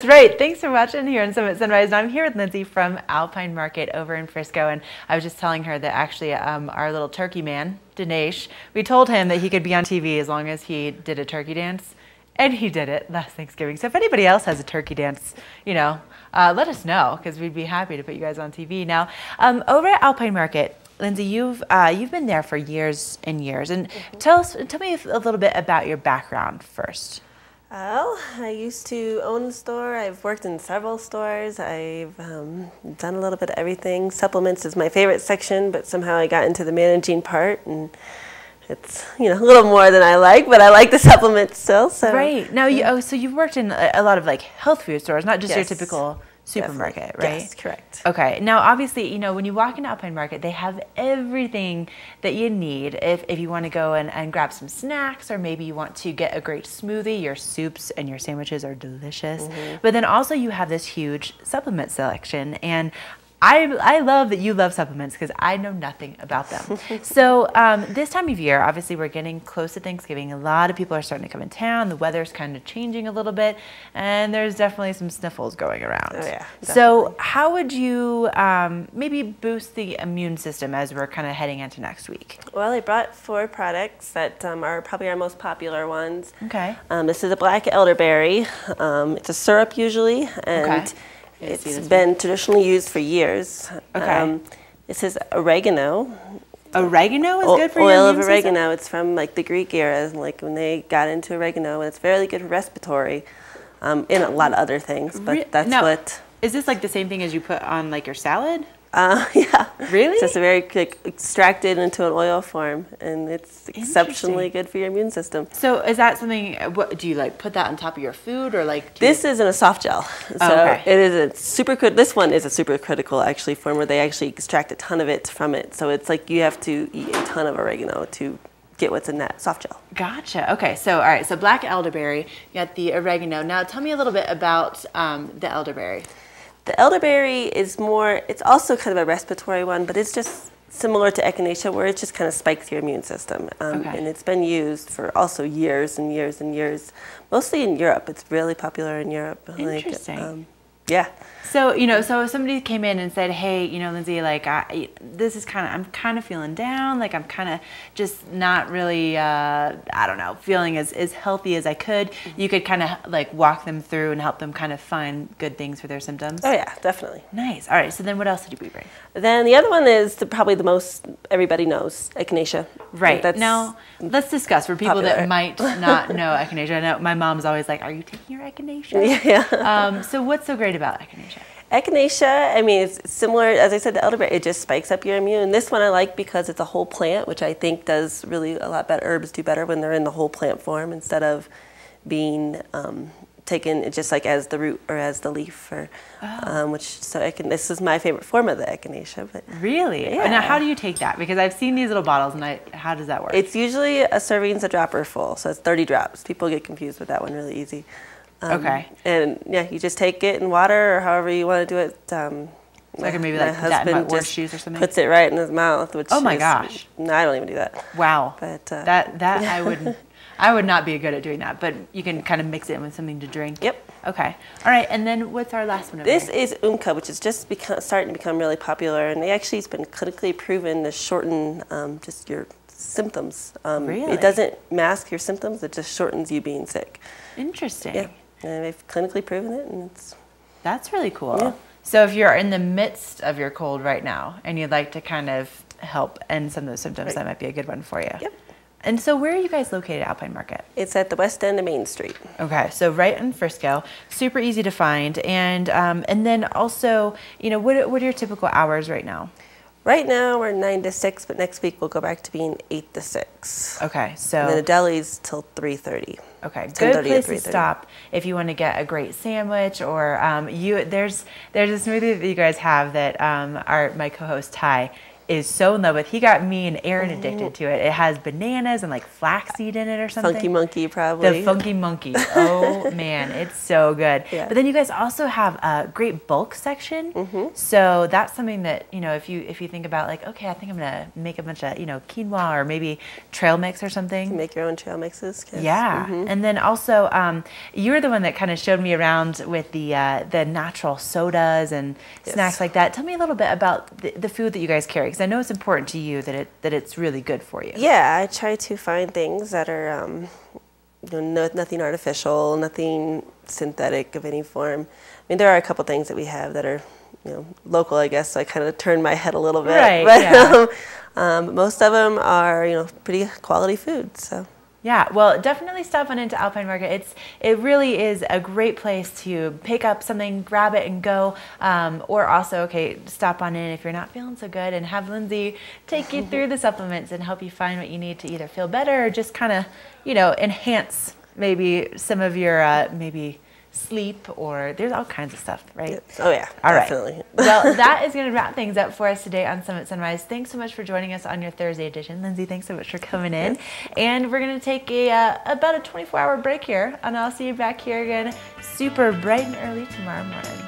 Great. Thanks for watching here on Summit Sunrise. And I'm here with Lindsay from Alpine Market over in Frisco. And I was just telling her that actually our little turkey man, Dinesh, we told him that he could be on TV as long as he did a turkey dance. And he did it last Thanksgiving. So if anybody else has a turkey dance, you know, let us know because we'd be happy to put you guys on TV. Now, over at Alpine Market, Lindsay, you've been there for years and years. And tell me a little bit about your background first. Well, I used to own a store. I've worked in several stores. I've done a little bit of everything. Supplements is my favorite section, but somehow I got into the managing part, and it's a little more than I like, but I like the supplements still. So. Right. Now, so you've worked in a lot of like health food stores, not just Yes. your typical supermarket, right? Yes, correct. Okay. Now, obviously, when you walk into Alpine Market, they have everything that you need if you want to go and grab some snacks, or maybe you want to get a great smoothie. Your soups and your sandwiches are delicious. But then also you have this huge supplement selection, and I love that you love supplements because I know nothing about them. So this time of year, obviously we're getting close to Thanksgiving. A lot of people are starting to come in town. The weather's kind of changing a little bit, and there's definitely some sniffles going around. Oh yeah. Definitely. So how would you maybe boost the immune system as we're kind of heading into next week? Well, I brought 4 products that are probably our most popular ones. Okay. This is a black elderberry. It's a syrup usually, and Okay. it's been traditionally used for years. Okay. This is oregano. Oregano is good for your oil of immune oregano. system? It's from like the Greek era, like when they got into oregano, and it's very good for respiratory, and a lot of other things. But that's now, what. Is this like the same thing as you put on like your salad? Yeah. Really? It's just a very extracted into an oil form, and it's exceptionally good for your immune system. So is that something? What do you like? Put that on top of your food, or like? This is in a soft gel, so it is a super. This one is a super critical actually form where they actually extract a ton of it from it. So it's like you have to eat a ton of oregano to get what's in that soft gel. Gotcha. Okay. So all right. So black elderberry. You got the oregano. Now tell me a little bit about the elderberry. The elderberry is more, it's also kind of a respiratory one, but it's just similar to echinacea where it just kind of spikes your immune system. And it's been used for also years and years and years, mostly in Europe. It's really popular in Europe. Interesting. Yeah. So, so if somebody came in and said, hey, Lindsay, like, I'm kind of feeling down, like I'm kind of just not really, I don't know, feeling as healthy as I could, you could kind of like walk them through and help them kind of find good things for their symptoms? Oh yeah, definitely. Nice. All right, so then what else did we bring? Then the other one is probably the most everybody knows, echinacea. Right. Now, let's discuss for people that might not know echinacea. I know my mom's always like, are you taking your echinacea? Yeah. So what's so great about echinacea? Echinacea, I mean, it's similar, as I said, to elderberry. It just spikes up your immune. This one I like because it's a whole plant, which I think does really a lot better. Herbs do better when they're in the whole plant form instead of being taken just like as the root or as the leaf. Or, this is my favorite form of the echinacea. But really? Yeah. Now, how do you take that? Because I've seen these little bottles, and how does that work? It's usually a serving's a dropper full, so it's 30 drops. People get confused with that one really easy. Okay. And yeah, you just take it in water or however you want to do it. So I can maybe like put that in my orange juice or something? Puts it right in his mouth. Which oh my gosh. No, I don't even do that. Wow. But that I wouldn't. I would not be good at doing that, but you can kind of mix it in with something to drink. Yep. Okay. All right, and then what's our last one? This is Umka, which is just starting to become really popular, and actually it's been clinically proven to shorten just your symptoms. Really? It doesn't mask your symptoms; it just shortens you being sick. Interesting. Yeah. And they've clinically proven it, and that's really cool. Yeah. So if you're in the midst of your cold right now and you'd like to kind of help end some of those symptoms, that might be a good one for you. Yep. And so where are you guys located at Alpine Market? It's at the west end of Main Street. Okay, so right in Frisco, super easy to find. And then also, what are your typical hours right now? Right now we're 9 to 6, but next week we'll go back to being 8 to 6. Okay, so and then the deli's till 3:30. Okay, good place to stop if you want to get a great sandwich, or there's a smoothie that you guys have that my co-host Ty, is so in love with. He got me and Aaron addicted to it. It has bananas and like flaxseed in it or something. Funky Monkey, probably. The Funky Monkey. Oh man, it's so good. Yeah. But then you guys also have a great bulk section. So that's something that, you know, if you think about like, okay, I think I'm gonna make a bunch of, you know, quinoa or maybe trail mix or something. You make your own trail mixes. Yeah. And then also, you were the one that kind of showed me around with the natural sodas and snacks like that. Tell me a little bit about the food that you guys carry, because I know it's important to you that it's really good for you. Yeah, I try to find things that are you know, nothing artificial, nothing synthetic of any form. I mean, there are a couple things that we have that are, you know, local, I guess. So I kind of turn my head a little bit. Right. But Yeah. most of them are, you know, pretty quality food. So. Yeah, well, definitely stop on into Alpine Market. It really is a great place to pick up something, grab it, and go. Or also, okay, stop on in if you're not feeling so good, and have Lindsay take you through the supplements and help you find what you need to either feel better or just kind of, you know, enhance maybe some of your maybe sleep, or there's all kinds of stuff, right? Oh yeah, all definitely. Right. Well, that is going to wrap things up for us today on Summit Sunrise. Thanks so much for joining us on your Thursday edition. Lindsay, thanks so much for coming in. And we're going to take about a 24-hour break here, and I'll see you back here again super bright and early tomorrow morning.